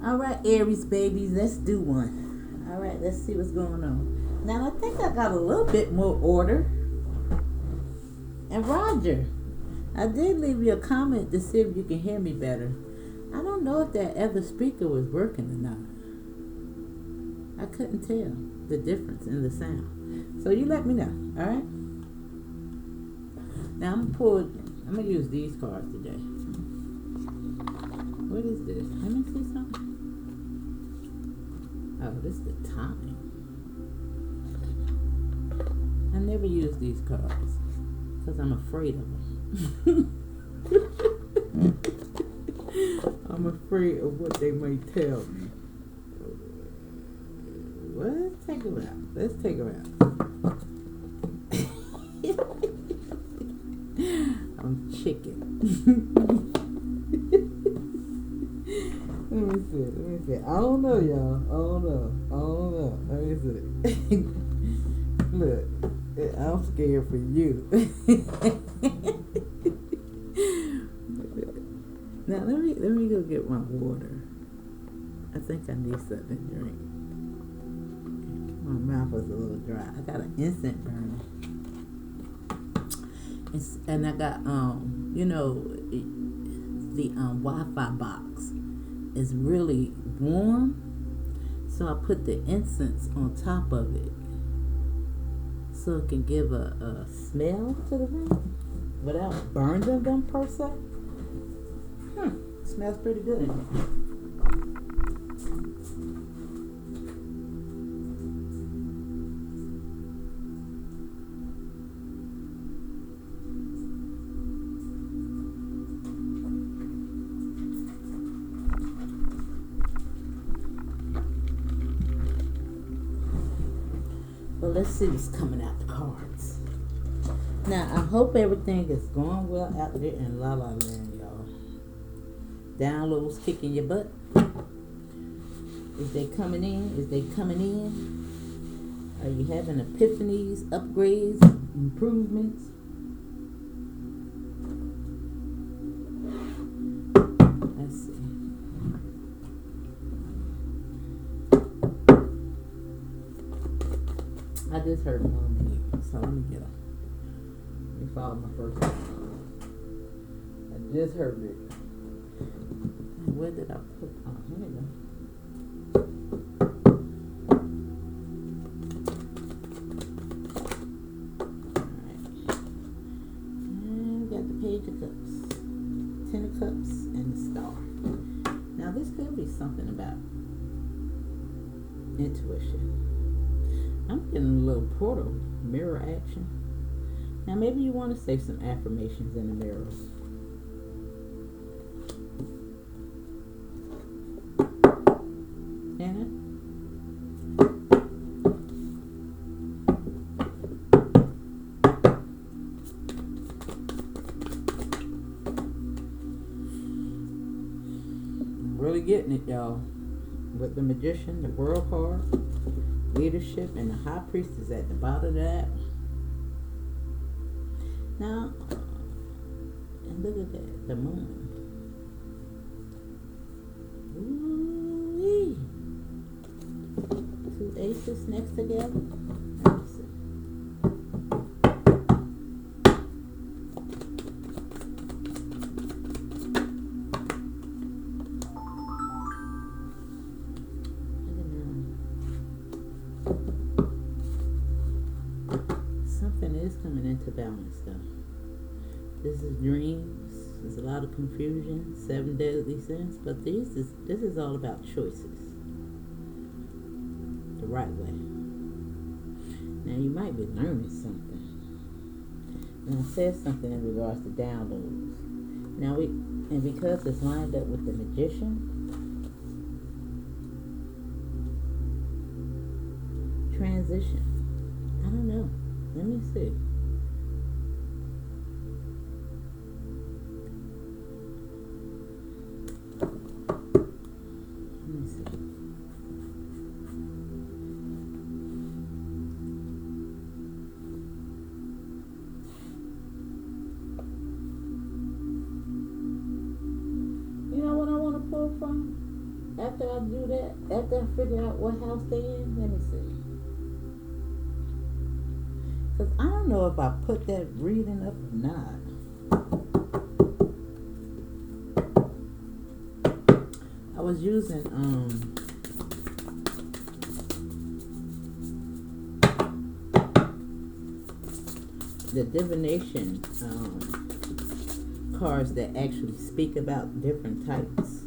All right, Aries babies, let's do one. All right, let's see what's going on. Now, I think I got a little bit more order. And Roger, I did leave you a comment to see if you can hear me better. I don't know if that other speaker was working or not. I couldn't tell the difference in the sound. So you let me know, all right? Now I'm gonna use these cards today. What is this? Let me see something. Oh, this is the time. I never use these cards because I'm afraid of them. I'm afraid of what they might tell me. Well, let's take her out. Let's take her out. I'm chicken. Let me see. I don't know, y'all. I don't know. Let me see. Look, I'm scared for you. Now let me go get my water. I think I need something to drink. My mouth was a little dry. I got an instant burner. And I got the Wi-Fi box is really warm, so I put the incense on top of it so it can give a smell to the room without burning them per se. Smells pretty good in here. Well, let's see what's coming out the cards. Now, I hope everything is going well out there in La La Land, y'all. Downloads kicking your butt. Is they coming in? Are you having epiphanies, upgrades, improvements? Let's see. I just heard Mom here, so let me get them. Let me follow my first one. I just heard it. Where did I put? Oh, here we go. Alright. And we got the Page of Cups, Ten of Cups, and the Star. Now this could be something about intuition. I'm getting a little portal mirror action. Now maybe you want to say some affirmations in the mirror. Really getting it, y'all. With the Magician, the World card, Leadership, and the High Priestess at the bottom of that. Now, and look at that, the Moon. Ooh-wee. Two aces next together. Let's see. Something is coming into balance though. This is dreams. There's a lot of confusion, 7 deadly sins, but this is all about choices. The right way. Now you might be learning something. And I said something in regards to downloads. Now because it's lined up with the Magician, transition. I don't know. Let me see. You know what I want to pull from? after I do that, after I figure out what house they in, let me see. Because I don't know if I put that reading up or not. I was using the divination cards that actually speak about different types.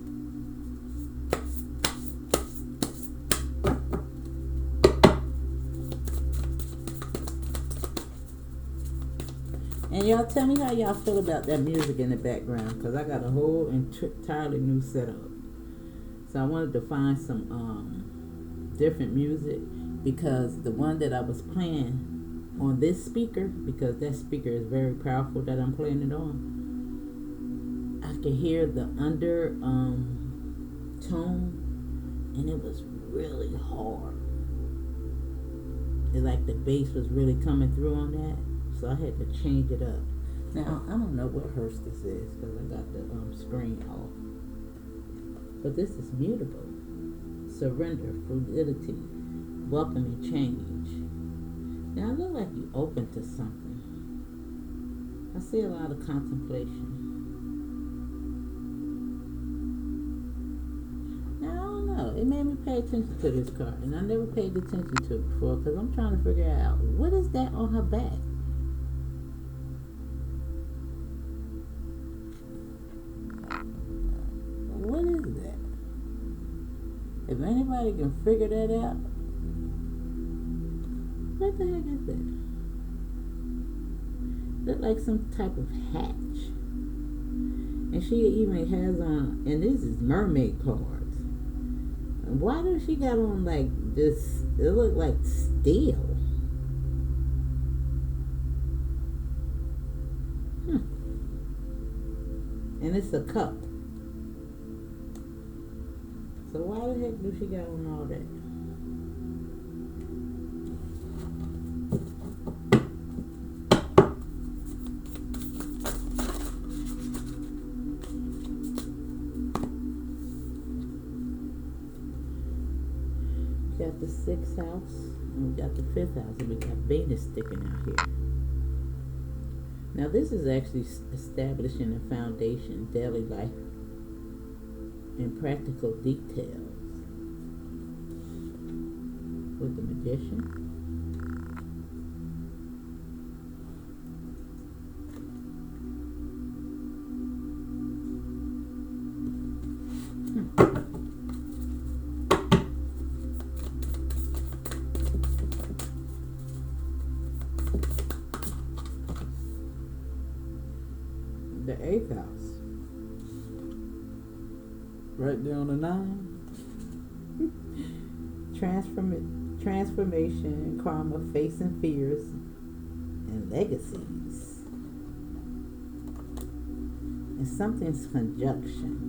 And y'all tell me how y'all feel about that music in the background, because I got a whole entirely new setup. So I wanted to find some different music, because the one that I was playing on this speaker, because that speaker is very powerful that I'm playing it on, I could hear the under tone, and it was really hard. It like the bass was really coming through on that. So I had to change it up. Now, I don't know what hearse this is because I got the screen off. But this is mutable. Surrender, fluidity, welcoming change. Now, I look like you open to something. I see a lot of contemplation. Now, I don't know. It made me pay attention to this card. And I never paid attention to it before because I'm trying to figure out what is that on her back. What is that? If anybody can figure that out, what the heck is that? Look like some type of hatch. And she even has on, and this is mermaid cards. And why does she got on like this? It look like steel. And it's a cup. So why the heck do she got on all that? We got the 6th house, and we got the 5th house, and we got Venus sticking out here. Now this is actually establishing a foundation, daily life, and practical details with the Magician. The 8th house. Right down the 9. Transformation, karma, facing fears, and legacies. And something's conjuncting.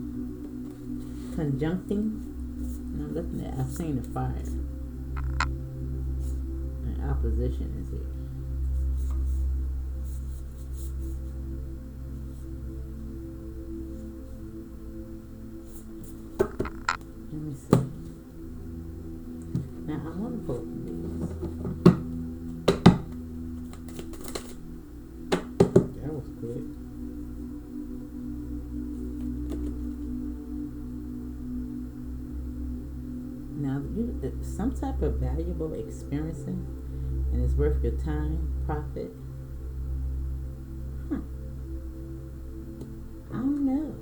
And I'm looking at, I've seen the fire. And opposition is here. Let me see. Now I want to pull these. That was quick. Now some type of valuable experiencing, and it's worth your time, profit. I don't know.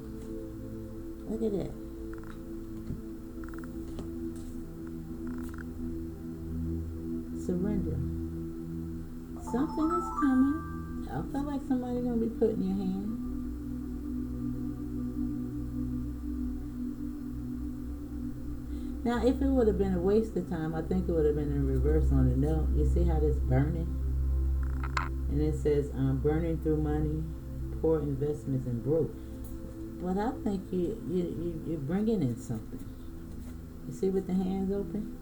Look at that. Surrender. Something is coming. I feel like somebody's gonna be put in your hand. Now, if it would have been a waste of time, I think it would have been in reverse on the note. You see how this burning? And it says, burning through money, poor investments, and broke. But I think you're bringing in something. You see with the hands open?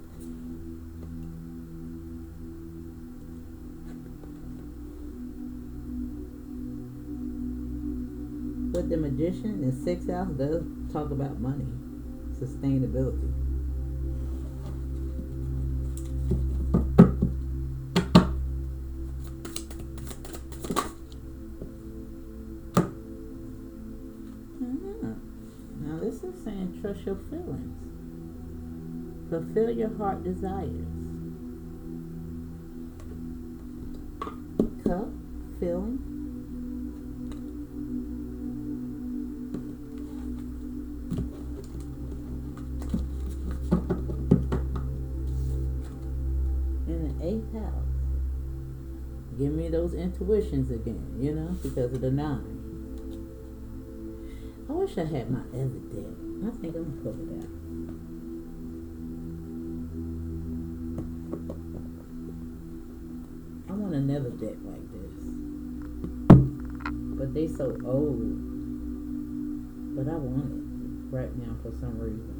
But the Magician in 6th house does talk about money. sustainability. Now this is saying trust your feelings. Fulfill your heart desires. Cup, feeling. In the 8th house. Give me those intuitions again, because of the 9. I wish I had my other deck. I think I'm gonna pull it out. I want another deck like this. But they so old. But I want it right now for some reason.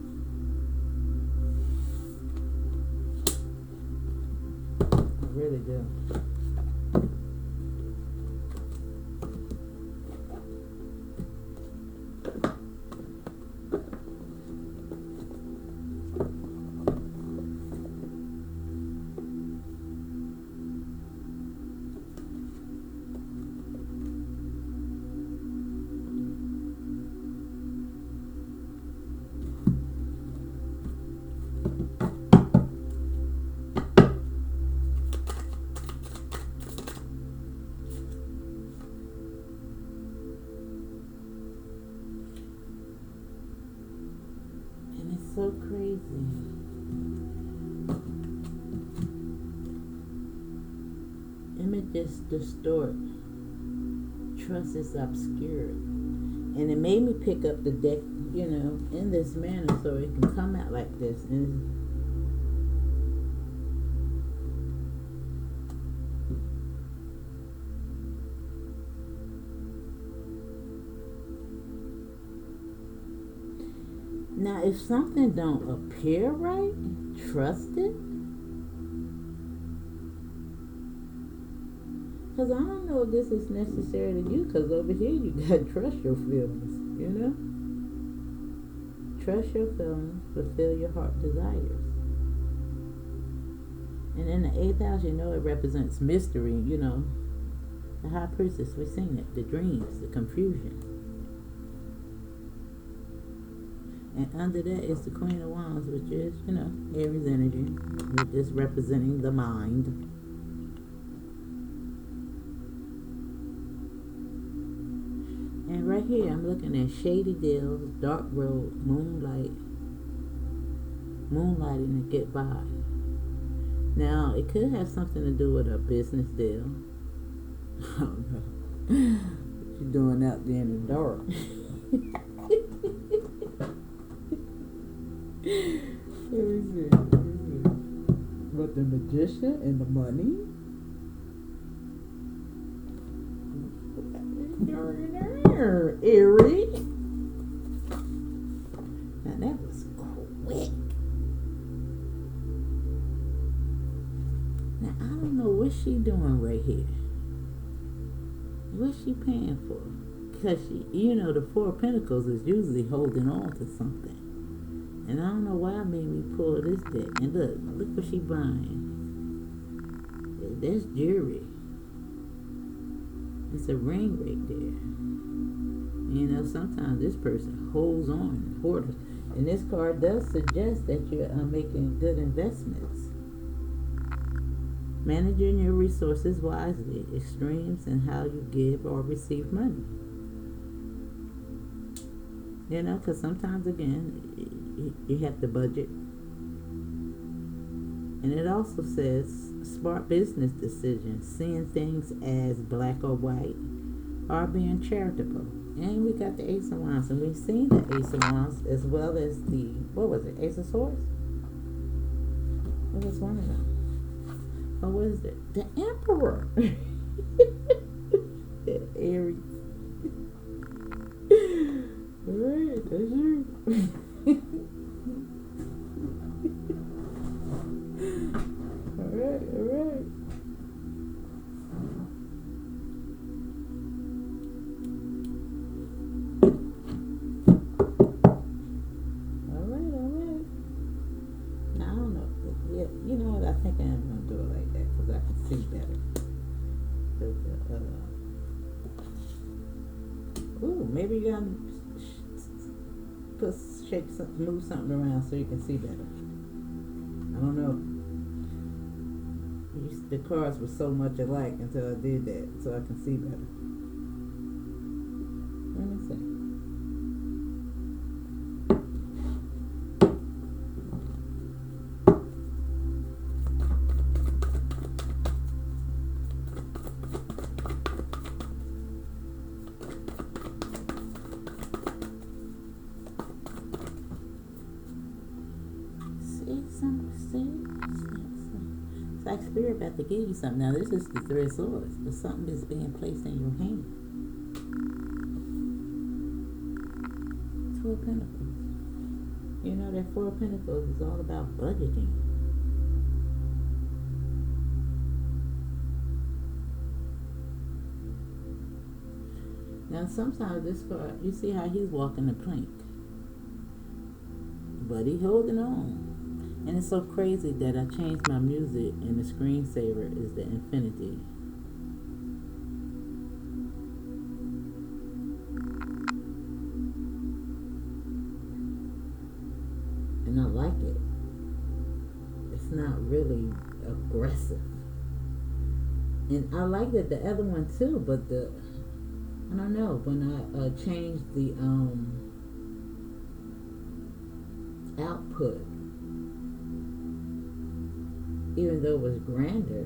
I really do. So crazy. Images distort. Trust is obscured. And it made me pick up the deck, in this manner so it can come out like this. And now, if something don't appear right, trust it. Because I don't know if this is necessary to you, because over here you got to trust your feelings, Trust your feelings, fulfill your heart desires. And in the 8th house, it represents mystery, The High Priestess, we've seen it, the dreams, the confusion. And under that is the Queen of Wands, which is, Aries energy, which is representing the mind. And right here, I'm looking at shady deals, dark road, moonlighting to get by. Now, it could have something to do with a business deal. I don't know. What you doing out there in the dark? Let me see. But the Magician and the money. Aries. Now that was quick. Now I don't know what she doing right here. What's she paying for? Because the 4 of Pentacles is usually holding on to something. And I don't know why it made me pull this deck. And look what she buying. That's jewelry. It's a ring right there. Sometimes this person holds on, hoarders. And this card does suggest that you're making good investments. Managing your resources wisely. Extremes in how you give or receive money. Because sometimes, again, you have to budget. And it also says smart business decisions, seeing things as black or white, or being charitable. And we got the Ace of Wands, and we've seen the Ace of Wands as well as the, Ace of Swords? What was one of them? Or what is it? The Emperor. Aries. Alright, that's you. Alright. Maybe you gotta move something around so you can see better. I don't know. The cards were so much alike until I did that, so I can see better. Let me see. It's like Spirit about to give you something. Now this is the Three of Swords, but something is being placed in your hand. Four of Pentacles. You know that Four of Pentacles is all about budgeting. Now sometimes this card, you see how he's walking the plank, but he holding on. And it's so crazy that I changed my music and the screensaver is the infinity. And I like it. It's not really aggressive. And I like that the other one too, but I don't know, when I changed the output, even though it was grander, I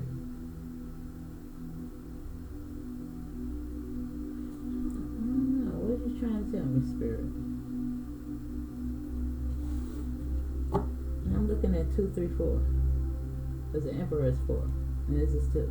don't know. What are you trying to tell me, Spirit? And I'm looking at 2, 3, 4. Because the Emperor is 4. And this is 2.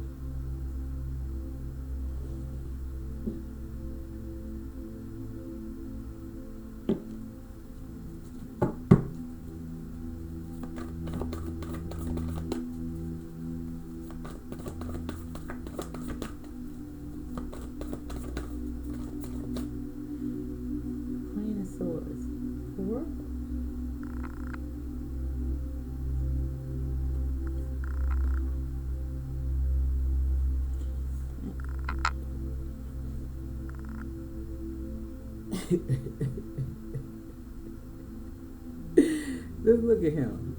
Just look at him.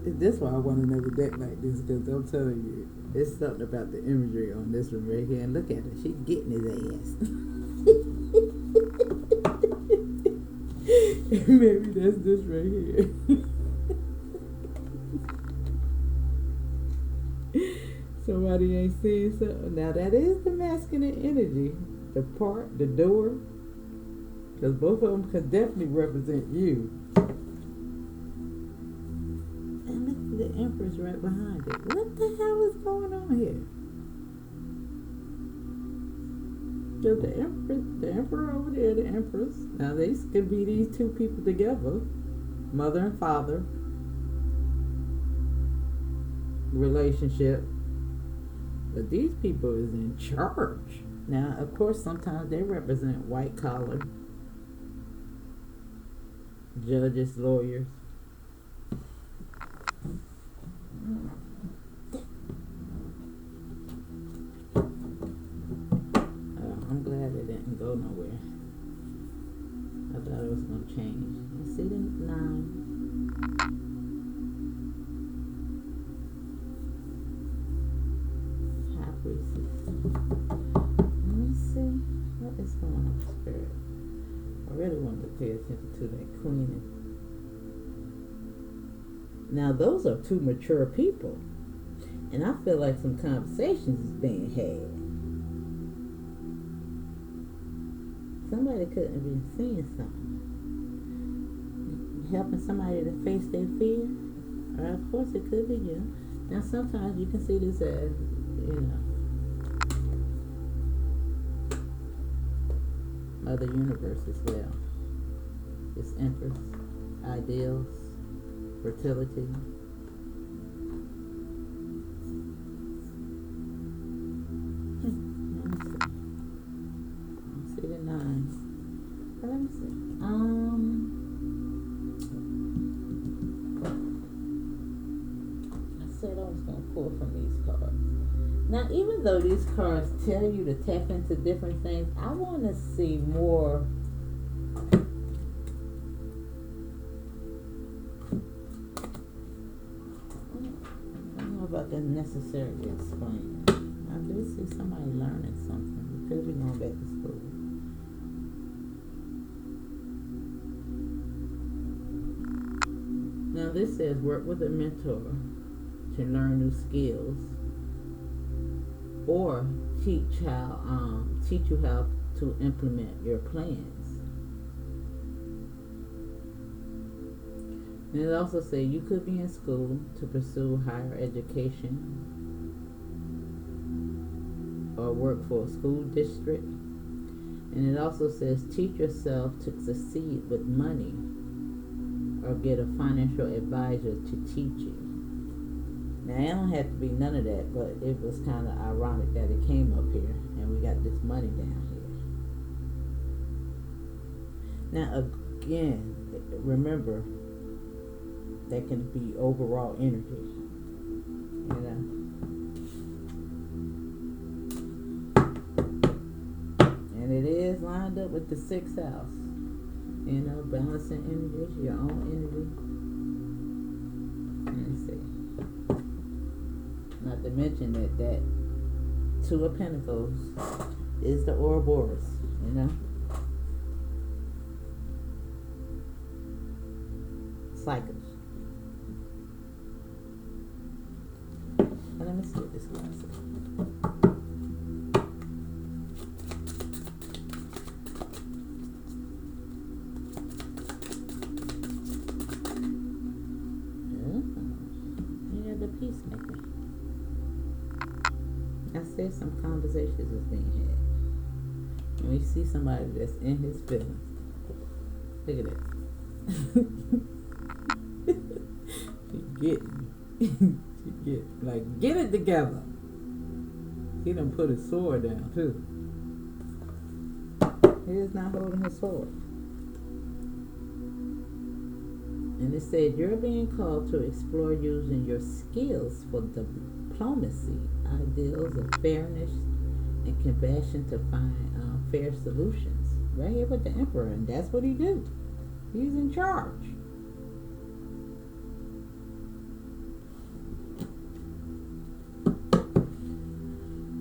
That's why I want another deck like this, because I'm telling you, it's something about the imagery on this one right here. And look at her, she's getting his ass. Maybe that's this right here. Somebody ain't seeing something. Now that is the masculine energy. The part, the door, because both of them could definitely represent you. And look at the Empress right behind it. What the hell is going on here? So the Emperor over there, the Empress. Now they could be these two people together, mother and father relationship. But these people is in charge. Now, of course, sometimes they represent white collar, judges, lawyers. I'm glad it didn't go nowhere. I thought it was going to change. You see the 9. High Priestess. See what is going on, Spirit. I really wanted to pay attention to that Queen. Now those are two mature people, and I feel like some conversations is being had. Somebody could have been seeing something, helping somebody to face their fear, or of course it could be you. Now sometimes you can see this as, Mother Universe as well. This Empress, ideals, fertility. Let me see the 9. Let me see. I said I was gonna pull from these cards. Now, even though these cards tell you to tap into different things, I want to see more. I don't know about that necessarily explain. I do see somebody learning something. We could be going back to school. Now this says work with a mentor to learn new skills, or teach you how to implement your plans. And it also says you could be in school to pursue higher education or work for a school district. And it also says teach yourself to succeed with money or get a financial advisor to teach you. Now, it don't have to be none of that, but it was kind of ironic that it came up here and we got this money down here. Now, again, remember, that can be overall energy, you know. And it is lined up with the 6th house. You know, balancing energies, your own energy. Let me see. Not to mention that 2 of Pentacles is the Ouroboros, you know. Cycles. Let me see what this one says. Peacemaker. I said some conversations is being had. When we see somebody that's in his feelings, look at that. Get it together. He done put his sword down too. He is not holding his sword. And it said you're being called to explore using your skills for diplomacy, ideals of fairness and compassion to find fair solutions. Right here with the Emperor, and that's what he do. He's in charge.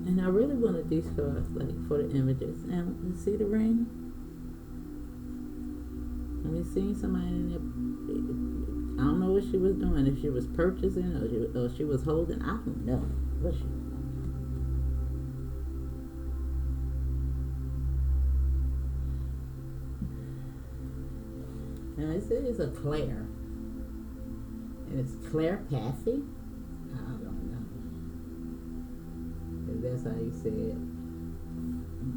And I really wanted these cards for the images. And you see the ring? And we seen somebody in there. I don't know what she was doing. If she was purchasing or she was holding, I don't know what she was doing. Now it says a Claire, and it's Claire-pathy. I don't know if that's how you say it.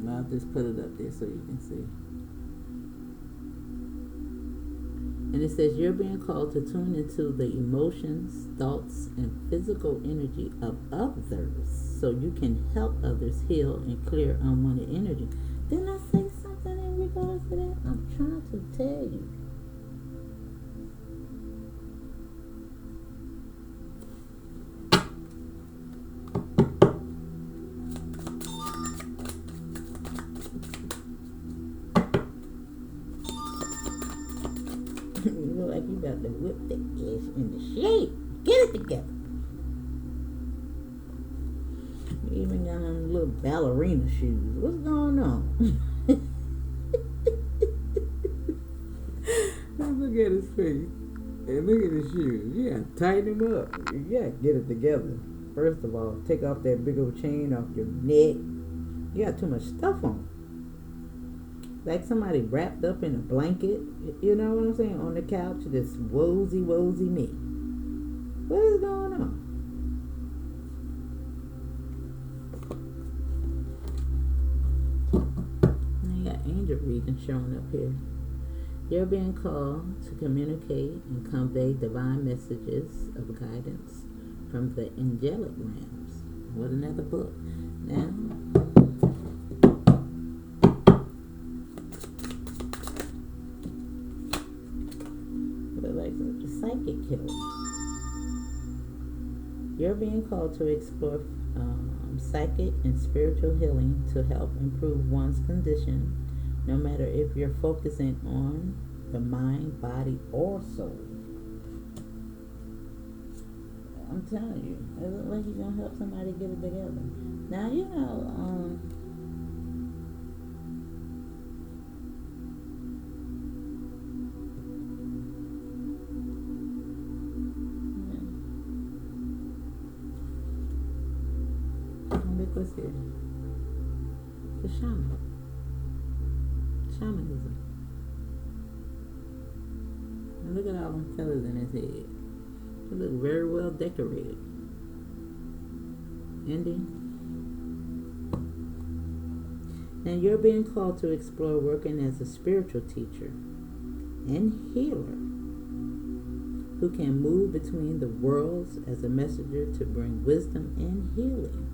I'll just put it up there so you can see. And it says you're being called to tune into the emotions, thoughts, and physical energy of others so you can help others heal and clear unwanted energy. Didn't I say something in regards to that? I'm trying to tell you. You look like you got to whip the ass into shape. Get it together. You even got on little ballerina shoes. What's going on? Look at his face. And look at his shoes. You gotta tighten them up. You gotta get it together. First of all, take off that big old chain off your neck. You got too much stuff on. Like somebody wrapped up in a blanket, you know what I'm saying, on the couch, this wozy me. What is going on? Now you got angel reading showing up here. You're being called to communicate and convey divine messages of guidance from the angelic realms. What another book. Now, psychic killer. You're being called to explore psychic and spiritual healing to help improve one's condition, no matter if you're focusing on the mind, body, or soul. I'm telling you, it looks like you're gonna help somebody get it together. Now you know, look what's here. The shamanism. And look at all them feathers in his head. He look very well decorated. Indian. And you're being called to explore working as a spiritual teacher and healer who can move between the worlds as a messenger to bring wisdom and healing.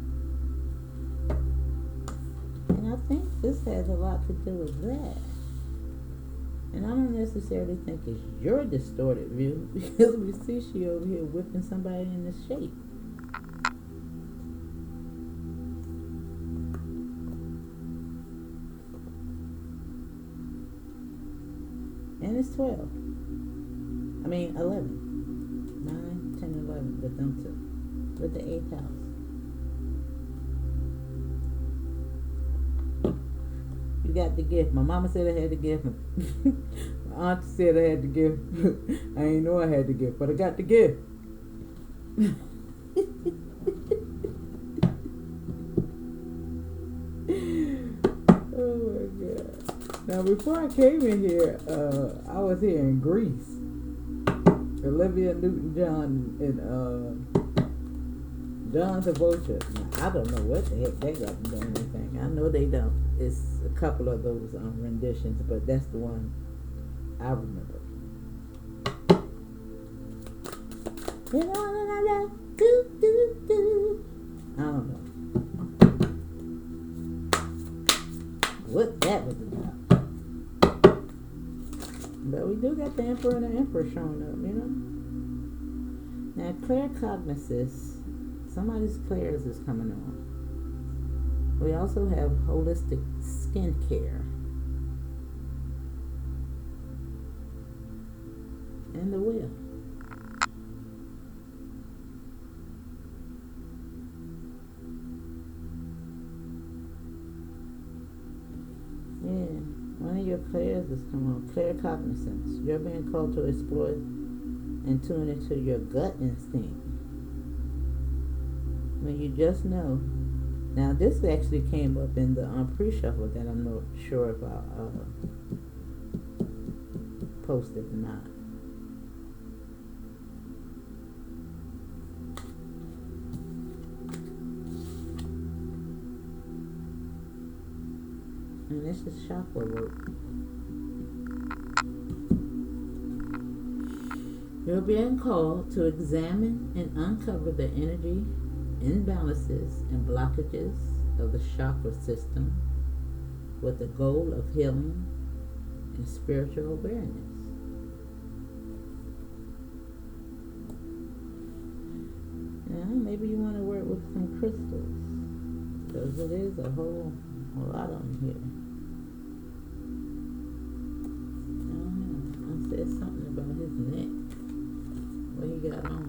And I think this has a lot to do with that. And I don't necessarily think it's your distorted view, because we see she over here whipping somebody in the shape. And it's 12. I mean 11. 9, 10, 11 with them two. With the 8th house. You got the gift. My mama said I had the gift. My aunt said I had the gift. I ain't know I had the gift, but I got the gift. Oh my God. Now before I came in here, I was here in Greece. Olivia Newton-John and John Travolta. Now, I don't know what the heck they got to do anything. I know they don't. It's a couple of those renditions, but that's the one I remember. I don't know what that was about. But we do got the Emperor and the Empress showing up, you know. Now, claircognizance, somebody's clairs is coming on. We also have holistic skincare. And the will. Yeah, one of your clairs is coming on. Claircognizance. You're being called to explore and tune into your gut instinct. When you just know. Now, this actually came up in the pre-shuffle that I'm not sure if I posted or not. And this is chakra work. You're being called to examine and uncover the energy imbalances and blockages of the chakra system with the goal of healing and spiritual awareness. Now, maybe you want to work with some crystals, because it is a whole lot of them here. I don't know. I said something about his neck. What he got on.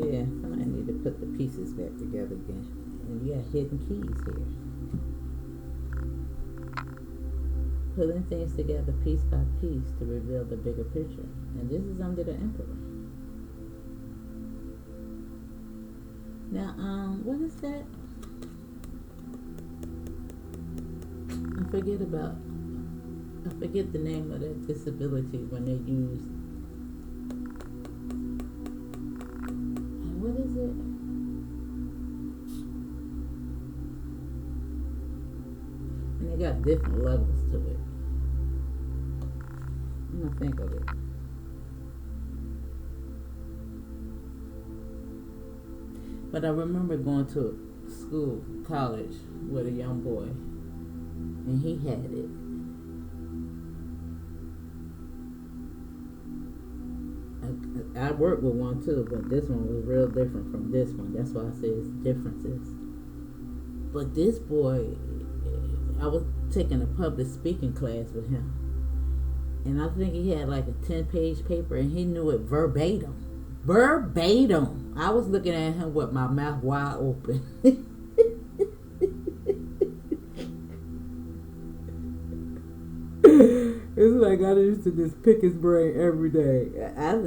Yeah, somebody need to put the pieces back together again. And you got hidden keys here. Putting things together piece by piece to reveal the bigger picture. And this is under the Emperor. Now, what is that? I forget the name of that disability when they use. What is it? When they got different levels to it. I'm gonna think of it. But I remember going to school, college, with a young boy, and he had it. I worked with one too, but this one was real different from this one. That's why I say it's differences. But this boy, I was taking a public speaking class with him, and I think he had like a 10-page paper, and he knew it verbatim. Verbatim. I was looking at him with my mouth wide open. It's like I used to just pick his brain every day.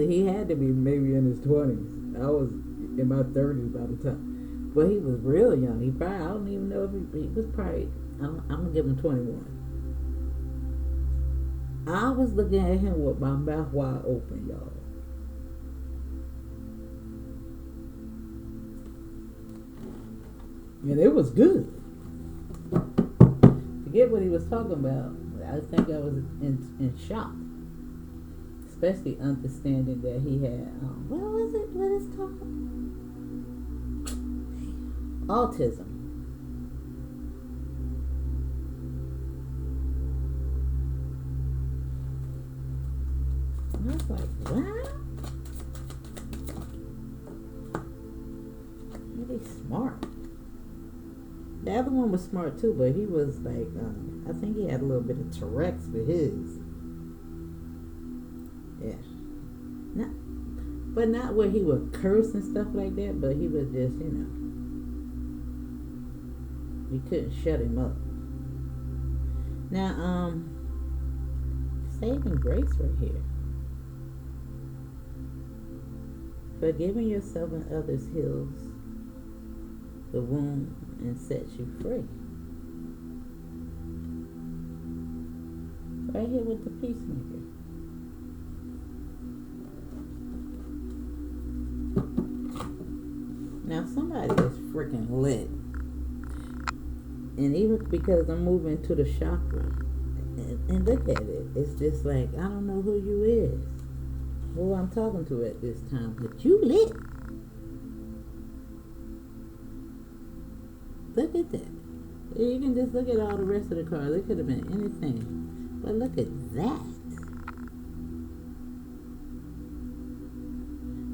He had to be maybe in his 20s. I was in my 30s by the time. But he was real young. He probably, I don't even know if he was probably, I'm going to give him 21. I was looking at him with my mouth wide open, y'all. And it was good. Forget what he was talking about. I think I was in shock. Especially understanding that he had, what was it? What is it called? Autism. And I was like, wow. Really smart. The other one was smart too, but he was like, I think he had a little bit of Tourette's for his. Yeah. But not where he would curse and stuff like that, but he was just, you couldn't shut him up. Now, saving grace right here. Forgiving yourself and others heals the wound and sets you free. Right here with the peacemaker. Now somebody is freaking lit. And even because I'm moving to the chakra, and look at it, it's just like, I don't know who you is, who I'm talking to at this time, but you lit. Look at that. You can just look at all the rest of the cards. It could have been anything. But look at that.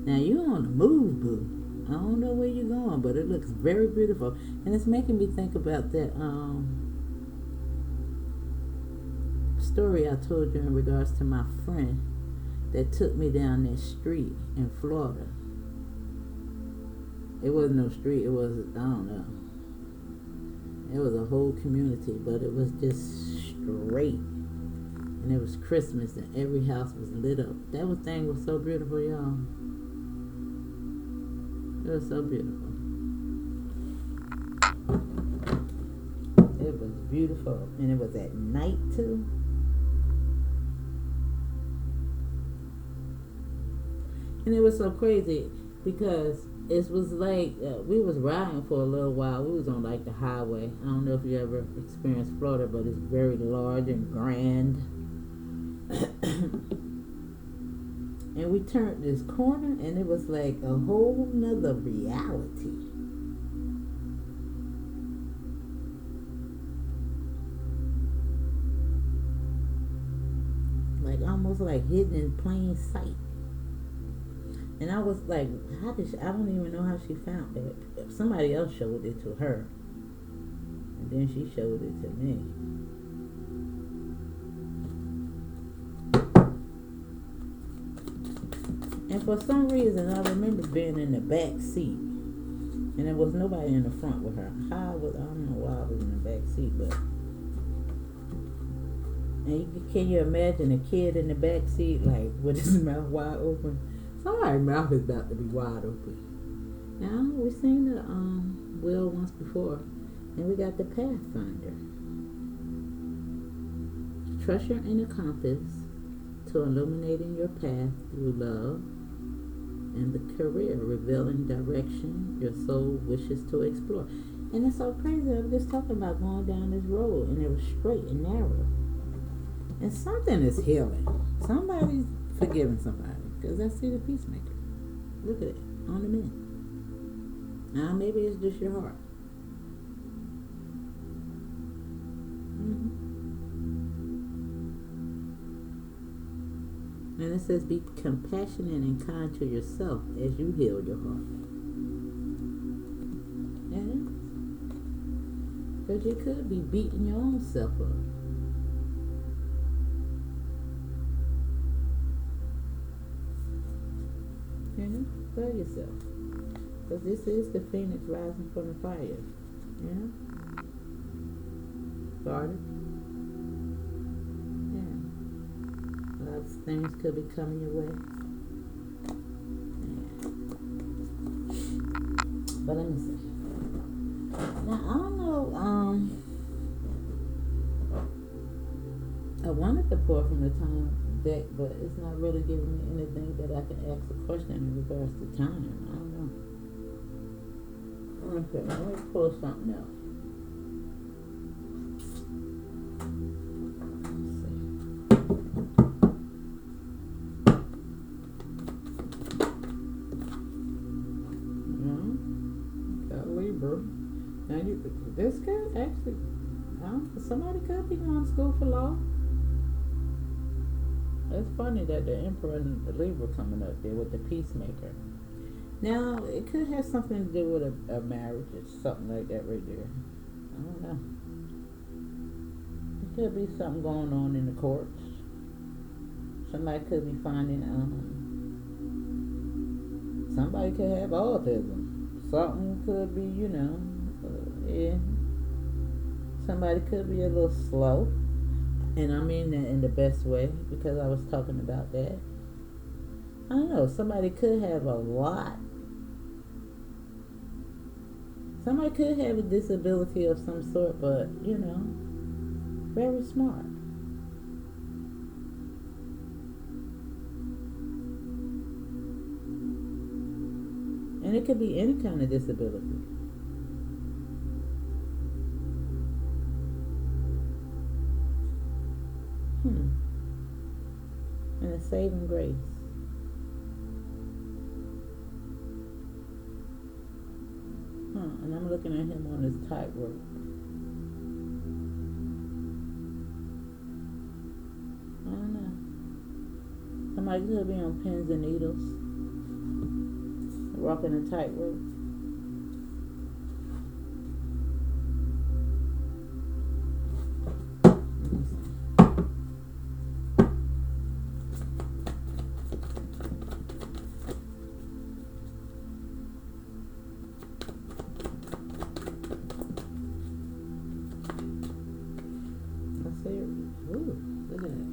Now you on the move, boo. I don't know where you're going, but it looks very beautiful. And it's making me think about that story I told you in regards to my friend that took me down that street in Florida. It wasn't no street. It was, I don't know. It was a whole community, but it was just straight. And it was Christmas, and every house was lit up. That thing was so beautiful, y'all. It was so beautiful. It was beautiful. And it was at night, too. And it was so crazy because it was like we was riding for a little while. We was on like the highway. I don't know if you ever experienced Florida, but it's very large and grand. And we turned this corner, and it was like a whole nother reality. Like almost like hidden in plain sight. And I was like, I don't even know how she found it. Somebody else showed it to her. And then she showed it to me. And for some reason, I remember being in the back seat. And there was nobody in the front with her. I don't know why I was in the back seat, but... And can you imagine a kid in the back seat, like, with his mouth wide open? Somebody's mouth is about to be wide open. Now, we've seen the wheel once before. And we got the Pathfinder. Trust your inner compass to illuminating your path through love and the career, revealing direction your soul wishes to explore. And it's so crazy. I was just talking about going down this road and it was straight and narrow. And something is healing. Somebody's forgiving somebody. Because I see the peacemaker. Look at it. On the mend. Now maybe it's just your heart. And it says be compassionate and kind to yourself as you heal your heart. Yeah. Because you could be beating your own self up. You know, tell yourself. Because this is the phoenix rising from the fire. You know? Garden. Yeah. A lot of things could be coming your way. Yeah. But let me see. Now, I don't know, I wanted to pour from the time deck, but it's not really giving me anything that I can ask a question in regards to time. I don't know. Okay, let me pull something else. Now this could actually, somebody could be going to school for law. It's funny that the Emperor and the Libra coming up there with the Peacemaker. Now it could have something to do with a marriage or something like that right there. I don't know. It could be something going on in the courts. Somebody could be finding somebody could have autism. Something could be, yeah. Somebody could be a little slow. And I mean that in the best way because I was talking about that. I don't know. Somebody could have a lot. Somebody could have a disability of some sort, but, very smart. And it could be any kind of disability. And a saving grace. And I'm looking at him on his tightrope. I don't know. Somebody could be on pins and needles. Walking a tightrope. Look at that.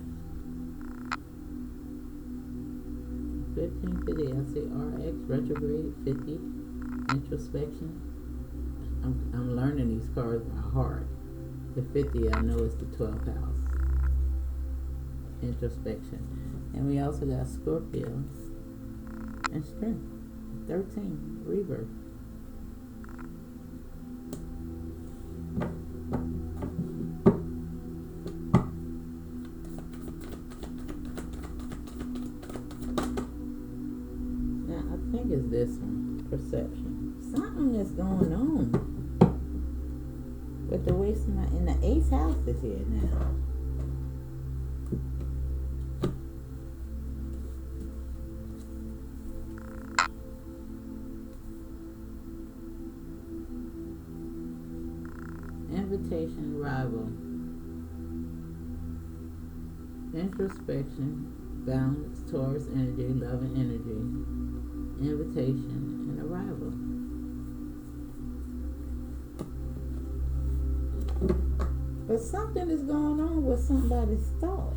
1550. I see RX retrograde 50 introspection. I'm learning these cards by heart. The 50 I know is the 12th house. Introspection. And we also got Scorpio and strength. 13 rebirth. Is this one perception? Something is going on with the way somebody in the 8th house is here now. Invitation, arrival, introspection, balance, Taurus energy, love and energy. Invitation and arrival. But something is going on with somebody's thought.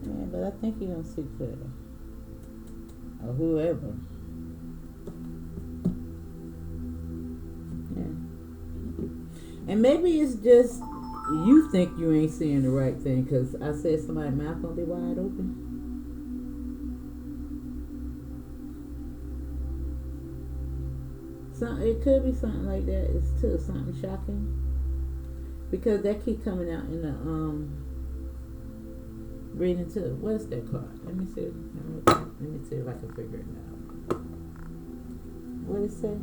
Yeah, but I think you're going to see clearly. Or whoever. Yeah. And maybe it's just you think you ain't seeing the right thing because I said somebody's mouth gonna be wide open. It could be something like that. It's too something shocking because that keep coming out in the reading too. What's that card? Let me see. Let me see if I can figure it out. What it say?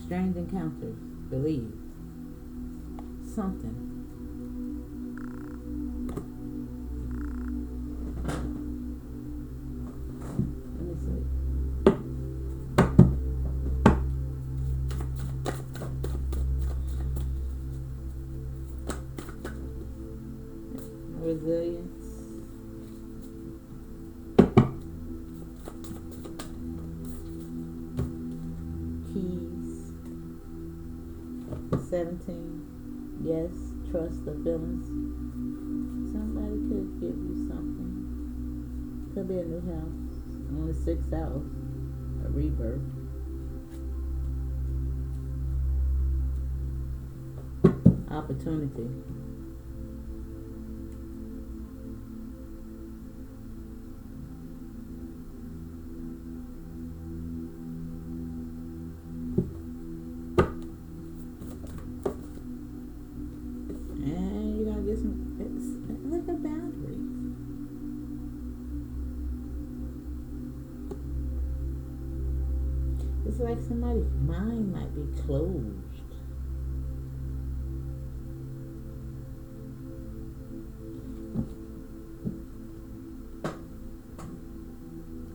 Strange encounters. Believe. Something. Let me see. Resilience. Keys. 17. Yes, trust the feelings. Somebody could give you something. Could be a new house. On the 6th house. A rebirth. Opportunity. And you gotta get some, it's like a boundary. It's like somebody's mind might be closed.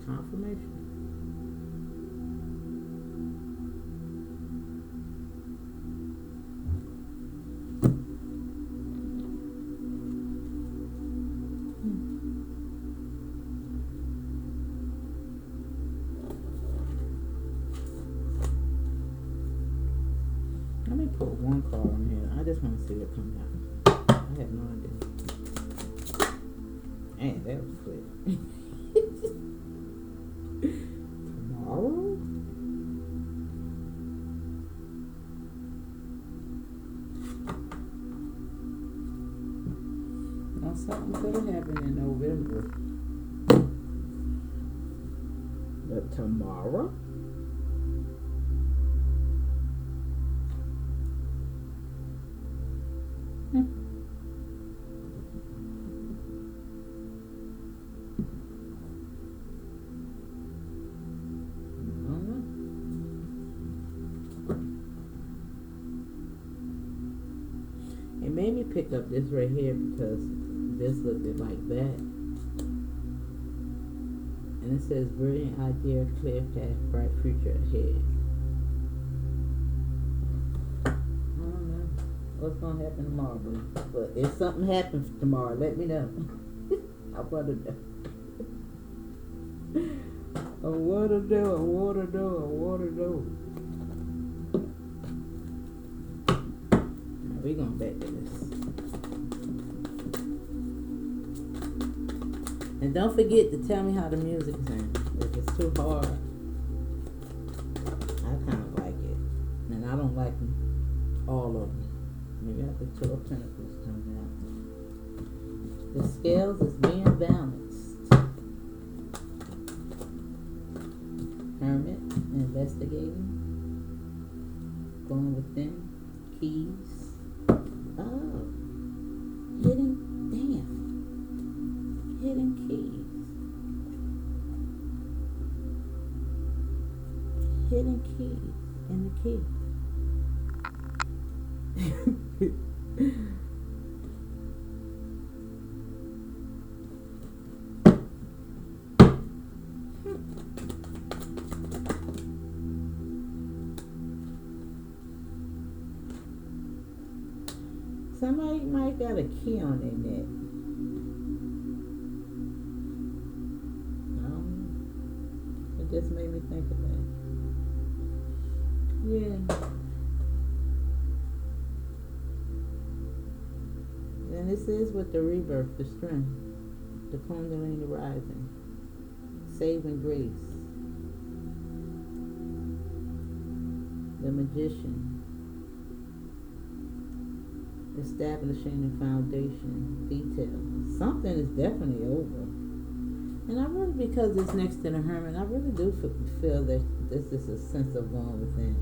Confirmation. Let me put one card on here. I just want to see what comes out. I have no idea. Man, that was quick. Tomorrow? Now something could have happened in November. But tomorrow? It made me pick up this right here because this looked like that. And it says brilliant idea, clear path, bright future ahead. I don't know what's gonna happen tomorrow, but if something happens tomorrow, let me know. I wanna know. I wanna know. I wanna know. I wanna know. We're going back to this. And don't forget to tell me how the music sounds. If it's too hard, I kind of like it. And I don't like them, all of them. Maybe after 2 of Pentacles comes out. The scales is being balanced. Hermit, investigating. Going within. Keys. Oh, hidden keys. Hidden keys in the key. Somebody might got a key on their neck. It just made me think of that. Yeah. And this is with the rebirth, the strength, the Kundalini rising, saving grace, the magician. Establishing the foundation, details. Something is definitely over. And I really, because it's next to the Hermit, I really do feel that this is a sense of going within.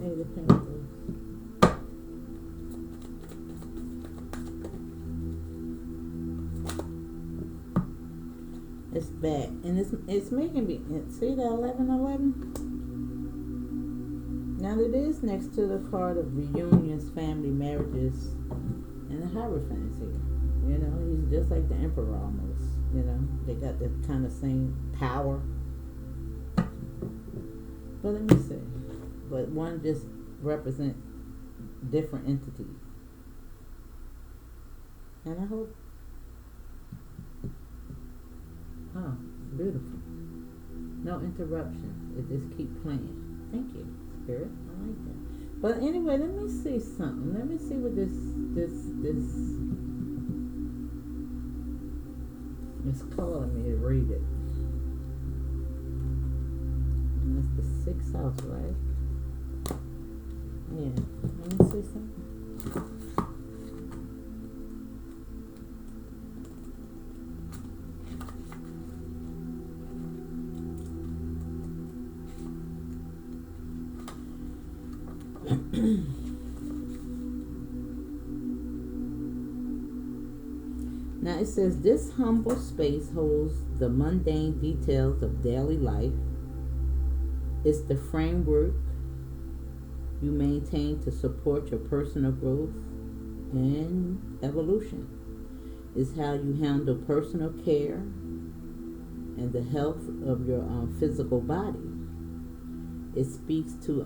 Hey, the Pentacles. It's back, and it's making me see the 1111. Now it is next to the card of reunions, family, marriages, and the Hierophants here. You know, he's just like the Emperor almost. You know, they got that kind of same power. But let me see. But one just represent different entities. And I hope. Oh, beautiful. No interruptions. It just keep playing. Thank you, Spirit. I like that. But anyway, let me see something. Let me see what this is calling me to read it. And that's the 6th house, right? Yeah. Let me see something. Now it says this humble space holds the mundane details of daily life. It's the framework you maintain to support your personal growth and evolution. It's how you handle personal care and the health of your physical body. It speaks to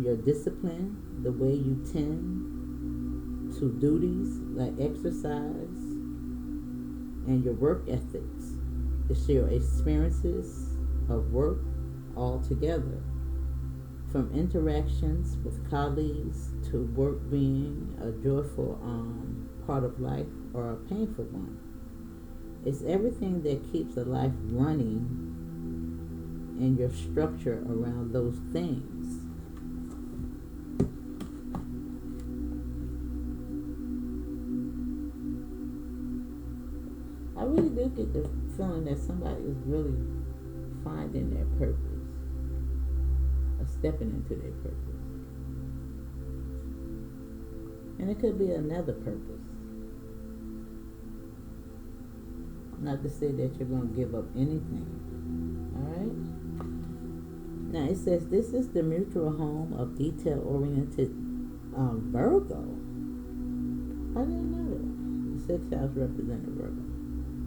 your discipline, the way you tend to duties like exercise, and your work ethics. It's your experiences of work all together, from interactions with colleagues to work being a joyful part of life or a painful one. It's everything that keeps a life running and your structure around those things. I really do get the feeling that somebody is really finding their purpose, or stepping into their purpose. And it could be another purpose. Not to say that you're going to give up anything. Alright? Now it says this is the mutual home of detail-oriented Virgo. I didn't know that. The 6th house represented Virgo.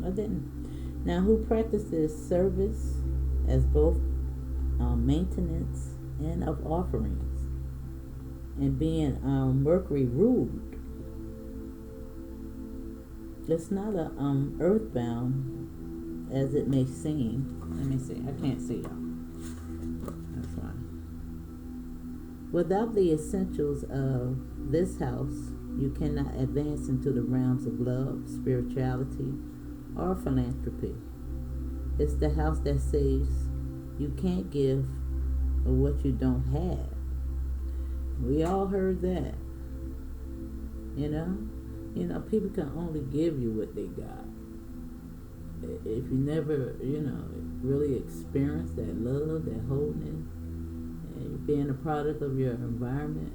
I didn't. Now who practices service as both maintenance and of offerings, and being Mercury ruled. It's not a earthbound as it may seem. Let me see. I can't see y'all. That's why. Without the essentials of this house, you cannot advance into the realms of love, spirituality, or philanthropy. It's the house that says you can't give what you don't have. We all heard that. You know, people can only give you what they got. If you never, really experience that love, that wholeness, and being a product of your environment,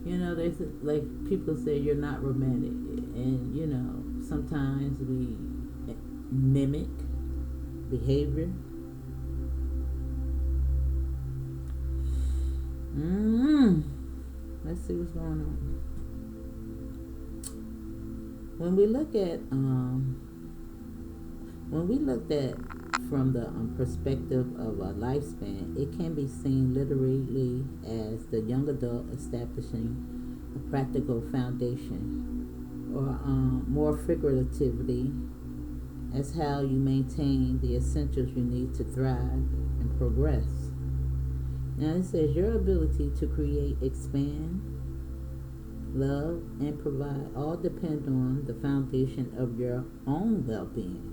they say, like people say you're not romantic, and sometimes we mimic behavior. Let's see what's going on. When we looked at from the perspective of a lifespan, it can be seen literally as the young adult establishing a practical foundation, or more figuratively as how you maintain the essentials you need to thrive and progress. Now it says your ability to create, expand, love, and provide all depend on the foundation of your own well-being.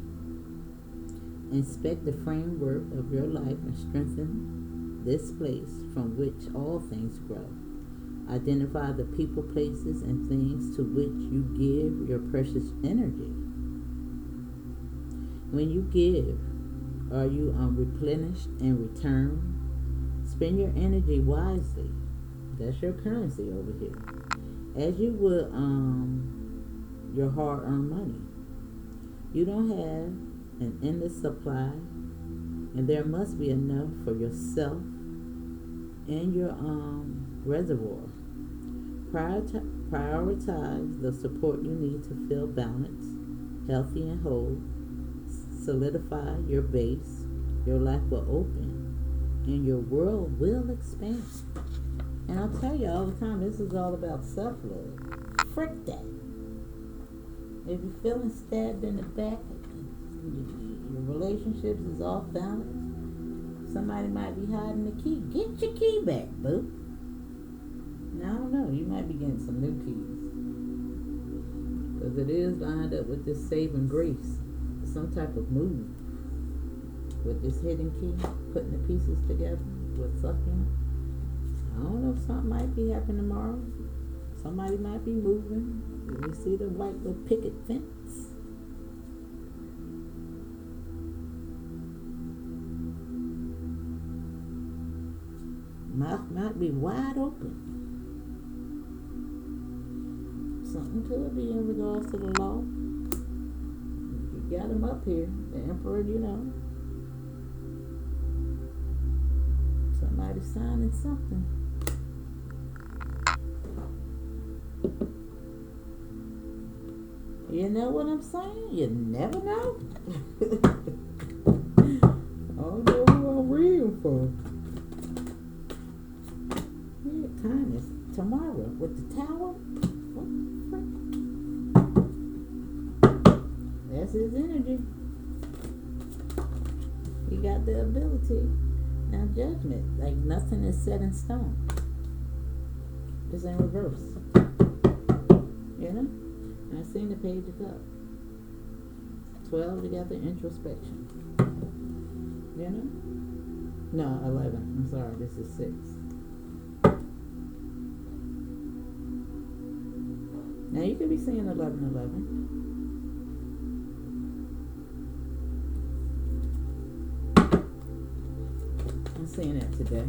Inspect the framework of your life and strengthen this place from which all things grow. Identify the people, places, and things to which you give your precious energy. When you give, are you replenished and return? Spend your energy wisely. That's your currency over here. As you would your hard-earned money. You don't have an endless supply, and there must be enough for yourself and your reservoir. Prioritize the support you need to feel balanced, healthy, and whole. Solidify your base. Your life will open, and your world will expand. And I'll tell you all the time, this is all about self-love. Frick that. If you're feeling stabbed in the back, your relationships is off balance, somebody might be hiding the key. Get your key back, boo. Now, I don't know. You might be getting some new keys. Because it is lined up with this saving grace. Some type of move. With this hidden key, putting the pieces together with sucking. I don't know if something might be happening tomorrow. Somebody might be moving. You see the white little picket fence? Mouth might be wide open. Something could be in regards to the law. You got him up here, the emperor, you know. Somebody signing something. You know what I'm saying? You never know. I don't know who I'm reading for. Yeah, time is tomorrow with the tower. What the frick? That's his energy. He got the ability. Now judgment, like nothing is set in stone. It's in reverse. You know? I've seen the page of cups. 12 together, introspection. You know? No, 11. I'm sorry, this is 6. Now you could be seeing 11. I'm seeing that today.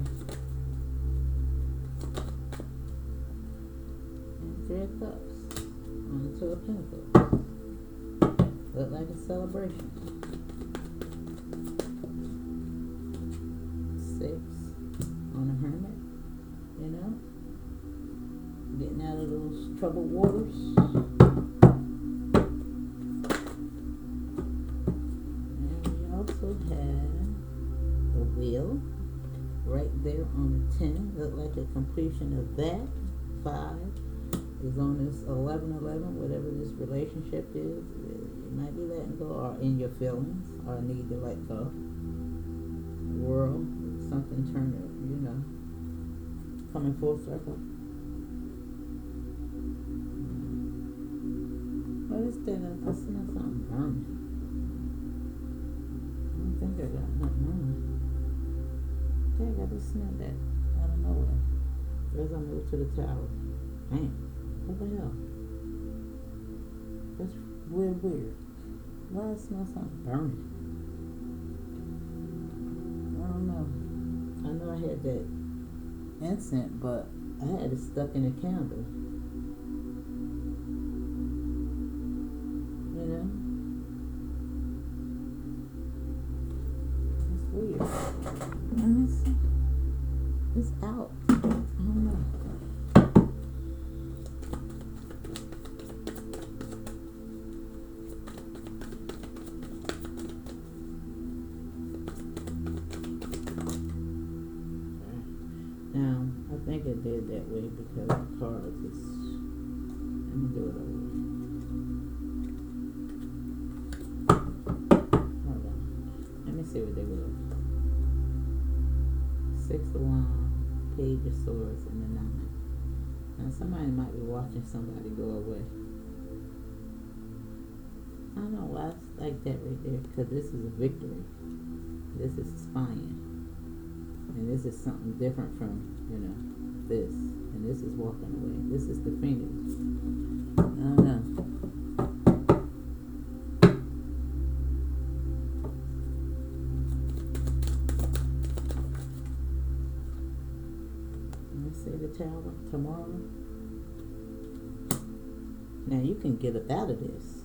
And 3 of cups. On the 2 of Pentacles. Look like a celebration. 6 on the Hermit. You know? Getting out of those troubled waters. And we also have the Wheel. Right there on the 10. Look like a completion of that. 5. Is on this 11, whatever this relationship is. You might be letting go, or in your feelings, or need to let go. World, something turning, you know, coming full circle. What is that? I see something burning. I don't think I got nothing on. Dang, I just smelled that out of nowhere. As I move to the tower. Damn. What the hell? That's weird. Why I smell something burning? I don't know. I know I had that incense, but I had it stuck in a candle. You know? It's weird. And it's out. I don't know. Now, I think it did that way because the cards is... Let me do it over. Hold on. Let me see what they were. 6 of Wands, Page of Swords, and the 9. Now, somebody might be watching somebody go away. I don't know why it's like that right there, because this is a victory. This is spying. And this is something different from, this. And this is walking away. This is the Phoenix. I don't know. Let me see the Tower tomorrow. Now you can get up out of this.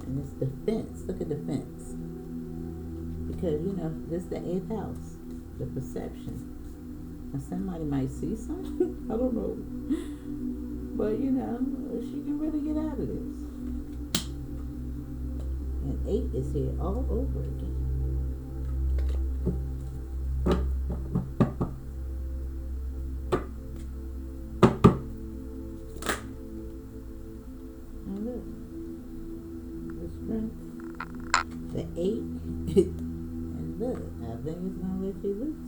And it's the fence. Look at the fence. Because, this is the 8th house. The perception. Now somebody might see something. I don't know. But, she can really get out of this. And 8 is here all over again. Now look. The strength. The 8. And look. I think it's going to let you loose.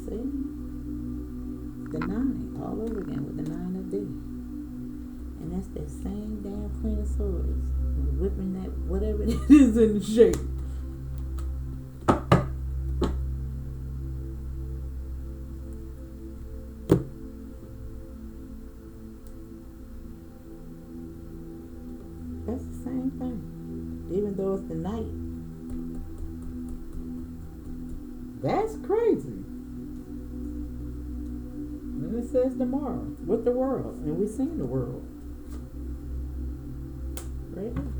See? The 9 all over again with the 9 of D. And that's that same damn Queen of Swords. Whipping that whatever it is in the shape. That's the same thing. Even though it's the night. That's crazy. And it says tomorrow with the world. And we've seen the world. Right here.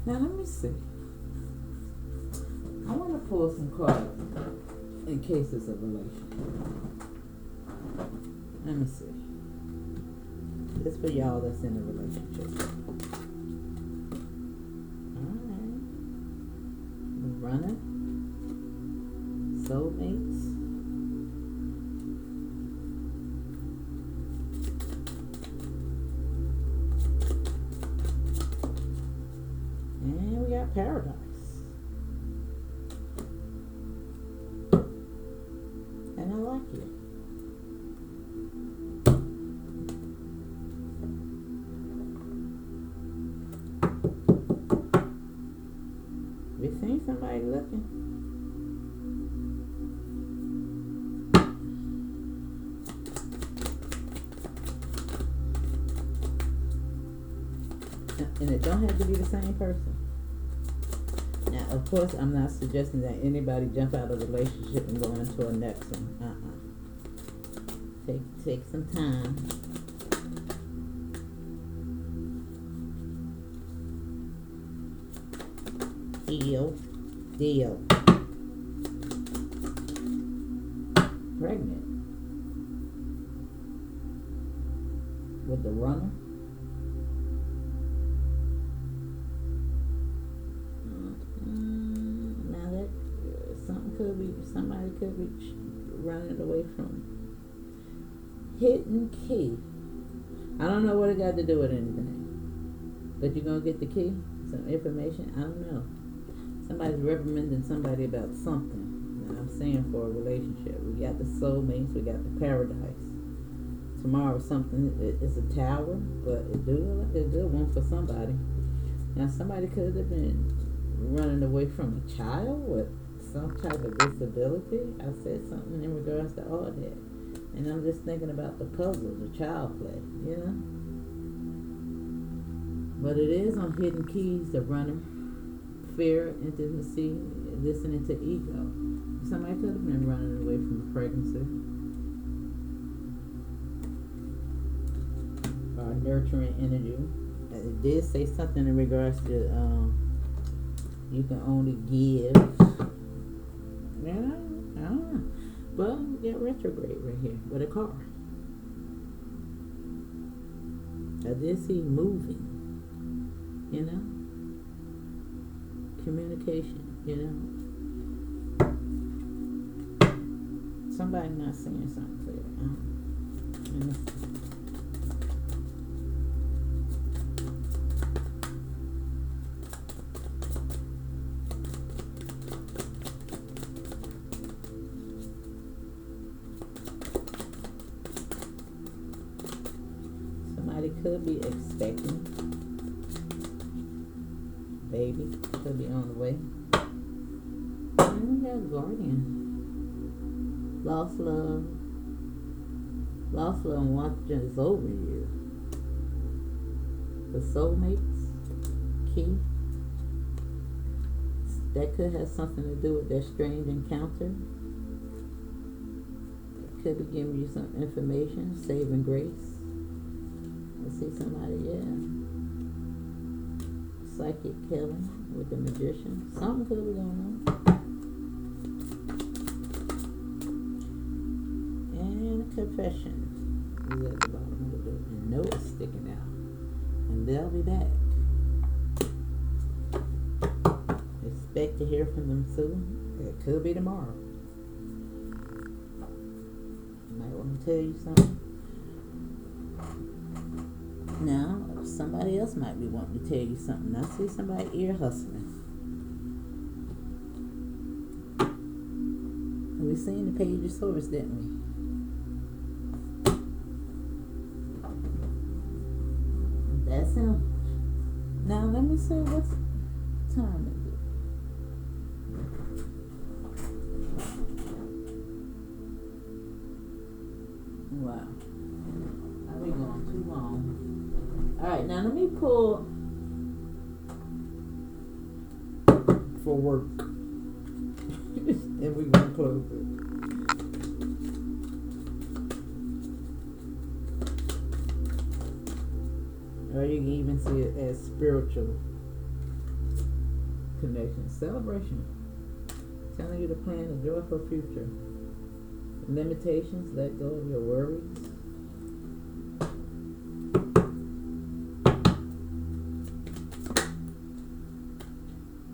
Now let me see. I want to pull some cards in cases of relationship. Let me see. This for y'all that's in a relationship. Alright. The Runner. Soulmates. And we got Paradise. And I like it. We seen somebody looking. And it don't have to be the same person. Now, of course, I'm not suggesting that anybody jump out of a relationship and go into a next one. Take some time. Heal. Deal. Pregnant. With the Runner. Now that somebody could be running away from Hidden Key. I don't know what it got to do with anything, but you're gonna get the key, some information. I don't know. Somebody's reprimanding somebody about something. Now I'm saying for a relationship, we got the soulmates, we got the Paradise. Tomorrow something it's a Tower, but it do look like a good one for somebody. Now somebody could have been running away from a child with some type of disability. I said something in regards to all that. And I'm just thinking about the puzzle, the child play, But it is on Hidden Keys, the Runner. Fear, intimacy, listening to ego. Somebody could have been running away from a pregnancy. Or nurturing energy. It did say something in regards to you can only give. I don't know. Well, we get retrograde right here with a car. I did see moving, communication, Somebody not saying something clear. Somebody could be expecting. baby. Could be on the way. And we got guardian. Lost love. Lost love watches over you. The soulmates. Key. That could have something to do with that strange encounter. It could be giving you some information. Saving grace. Let's see somebody, yeah. Psychic healing with the magician. Something could be going on. And a confession is at the bottom of the door. And no, it's sticking out. And they'll be back. Expect to hear from them soon. It could be tomorrow. Might want to tell you something. Now, somebody else might be wanting to tell you something. I see somebody ear hustling. We seen the Page of Swords, didn't we? That's him. Now, let me see what time is it. Wow. I've been going too long. Alright, now let me pull for work. And we're going to close it. Or you can even see it as spiritual connection. Celebration. Telling you to plan a joyful future. Limitations, let go of your worries.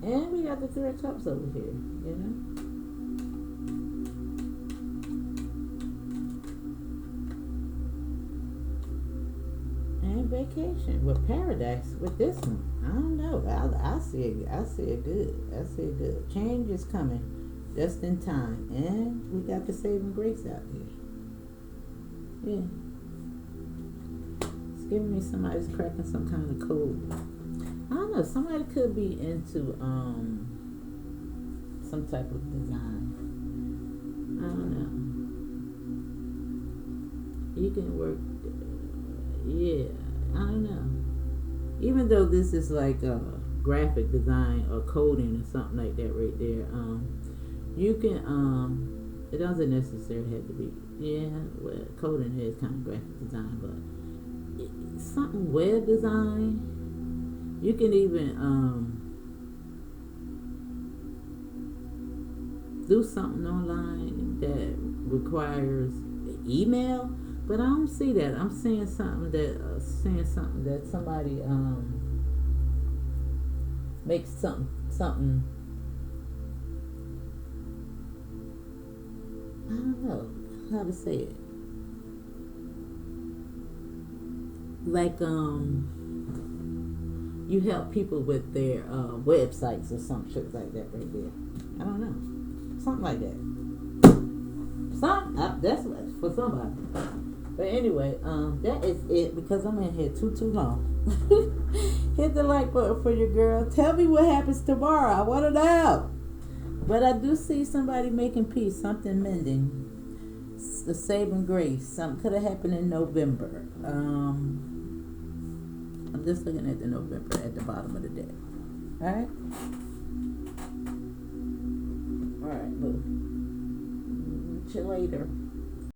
And we got the Three of Cups over here, you know? And vacation with paradise with this one. I don't know. I see it. I see it good. I see it good. Change is coming just in time. And we got the saving grace out here. Yeah. It's giving me somebody's cracking some kind of code. I don't know. Somebody could be into some type of design. I don't know. You can work. Yeah. I don't know. Even though this is like a graphic design or coding or something like that right there, you can it doesn't necessarily have to be, yeah, well, coding is kind of graphic design, but something web design. You can even do something online that requires email, but I don't see that. I'm seeing something that somebody makes something. I don't know how to say it. Like you help people with their websites or some shit like that right there. I don't know. Something like that. That's for somebody. But anyway, that is it because I'm in here too long. Hit the like button for your girl. Tell me what happens tomorrow. I want to know. But I do see somebody making peace, something mending, the saving grace. Something could have happened in November. I'm just looking at the November at the bottom of the deck. Alright? Alright, boo. See you later.